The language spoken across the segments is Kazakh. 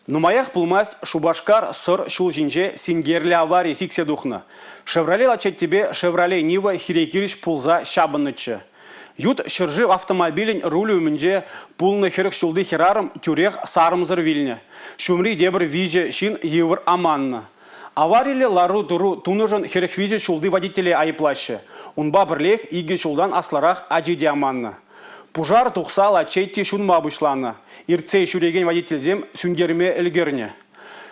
Нумаях пулмасть Шубашкар сыр шулжинже сингерлі аварии сиксе духна. Шевроле лачет тебе Шевроле Нива хирекириш пулза шабынычы. Ют шыржы автомобилен рулю мінже пулны хирық шулды хирарым тюрех сарымзыр вильне. Шумри дебір виже шин евр аманна. Авариле лару дуру тунужын хирық виже шулды водителе айыплашы. Унба бірлех иге шулдан асларах аджиде аманна. Пужар тухсал ачетти шунма бұшланы. Ирцей шуреген водительзем сүнгерме үлгерне.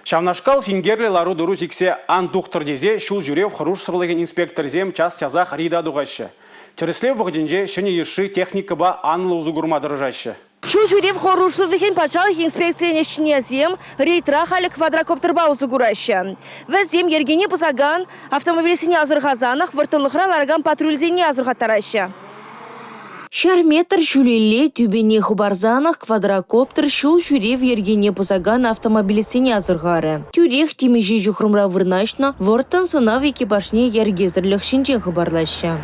Шавнашкал сингерлі лару дуру зиксе ан тухтыр дезе шул жүрев хыруш сырлыген инспекторзем час-чазах рида дуғашы. Тереслев вғденже шыне ерші техникаба анлы узугурма дырыжашы. Шул жүрев хыруш сырлыген пачалық инспекцияне шынезем рейтра халі квадрокоптерба узугураща. Вәзем ергене бұзаган автомобилесіне азырғазанық выртылықра ларган патрульзене азырғаттараща. Шарметр шулеле тюбене хубарзанах квадрокоптер шул жүрев ергене пузаган автомобилесіне азырғары. Тюрех темежи жүхрумра вырнашна вортан сынав экипажне ергездірлік шинчен хубарлаща.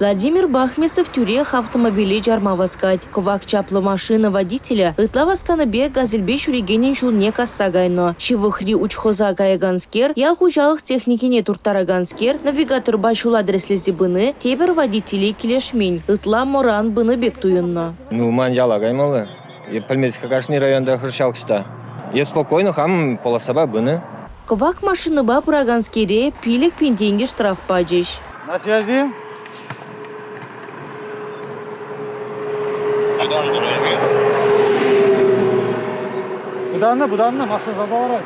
Владимир Бахмесов тюрех автомобиле жармаваскать. Ковак чаплы машина водителя ытлавасканы бе газельбе шурегенен шулне кассагайно. Шивыхри учхоза гаяганскер, я хужалық техникине туртараганскер, навигатор башул адреслези быны, тебер водителей келешмень, ытла моран быны бек туюнно. Манжала гаймалы. Пальмецка кашни районда хрущалкшта. И спокойно хам полосаба быны. Ковак машины ба праганскере пилек пентенге штраф паджеш. На связи. Буданна, машина забаварать.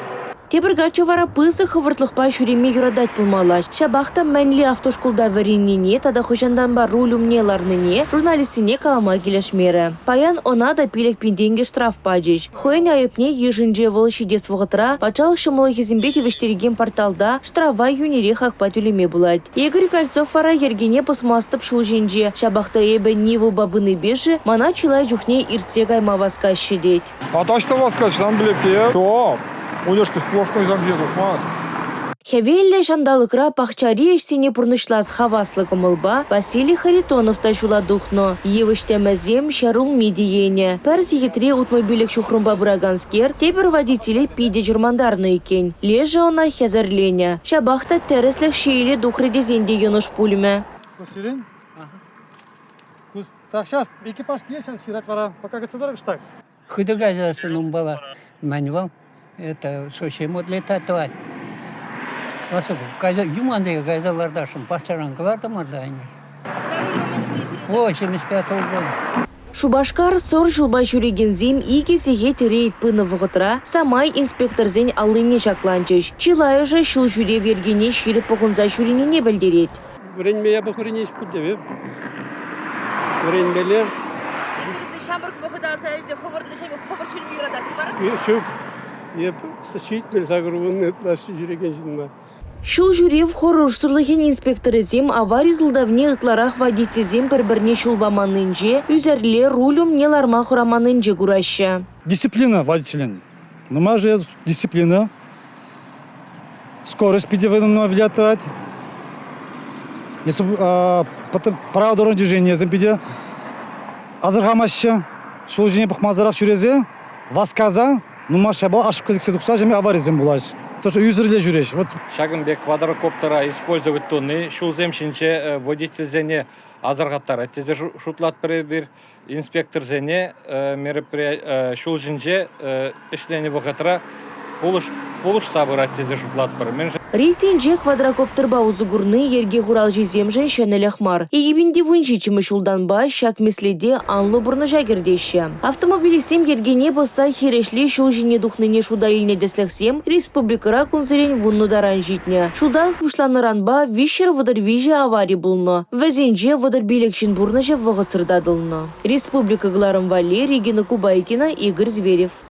Тебір гачевара пызы хывыртлықпа шүреме юрадать пулмалаш. Шабақта мәнлі автошкулда вареннене, тада хожандан бар рулюмне ларныне, журналистине калама келешмері. Паян она да пилек пинденге штраф паджеш. Хойн айыпне ежінже волшидес вғытра, пачалық шымылы хезімбеті вештереген порталда штрафа юнере хақпа түлеме булать. Игорь Кольцов фара ергене пысмастып шул жинже. Шабақта ебі ниву бабыны бежі, мана чилай жүхне ирсе гайма васка шедет. А то что васкач, нам білепте? Топ. Уйдешки сплошной замбезу, мат. Хевелле жандалыкра пахчари эштене пурнышлас хаваслы кымылба Василий Харитонов ташула духно. Евыштемезем шарул мидиене. Персихитри утмобилек шухрумба бураганскер, тепер водители пиде журмандарны екен. Леже она хезерлене. Шабахта тереслех шейле духредезенде юнош пульме. Кусирин? Так, сейчас экипаж нет, сейчас сидать пора. Пока гацедарок штак. Худогаза сунум бала маньвал. Это сочи модлета тварь. Васыды, кайда юмандыга кайдалардашым пашчарангыларда мардайны. 85-го года. Шубашкар сор жылба жүрегензем иге сегет рейд пыны вғытра самай инспекторзен алыне жакланчыш. Чилай уже шул жүре вергене ширіп пұғынза жүреніне білдерет. Вренме я бахурене ішпуддеве. Вренмеле. Есірді шамбырк вғыда сайызде ховырды шәме ховыр жүрме юрадаты бар? Шук. Еп сачит мельзагрувынны тлашы жүреген жинма. Шул жүрев хорурштырлыген инспекторы зем аварий зылдавне ытларах водителзем бір-бірне шулбаманынже, үзерле рулем неларма хураманынже гураща. Дисциплина водителен. Нума же дисциплина. Скорость пидевыным влиятывать. Если право дорожного движения зампиде азыргамаща, шул жіне бұқмазырақ жүрезе, васказа, нума шабал ашып кезексе тұқса жеме аварий зем булаш. То, что юзерле жүреш. Вот. Шагынбек квадрокоптера использовать тонны, шул земшинче водитель зене азыргаттар. Тезе шутлат бір инспектор зене шул жинче ішлені вғытра полуш сабырат тезе шутлат бір. Рейсенже квадрокоптер баузы гурны ерге хурал жезем женшені лехмар. Егебінде вынжичімі шулдан ба шак меследе анлы бұрны жагердеші. Автомобилесем ергене боса херешли шул жіне духныне шуда еліне деслексем республикара күнзірен вунны даран житне. Шудалық пұшланыран ба вишер вадар вижі аварий бұлны. Вәзенже вадар билекшін бұрны же вғысырдадылны. Республика Гларым Валерий, Регина Кубайкина, Игорь Зверев.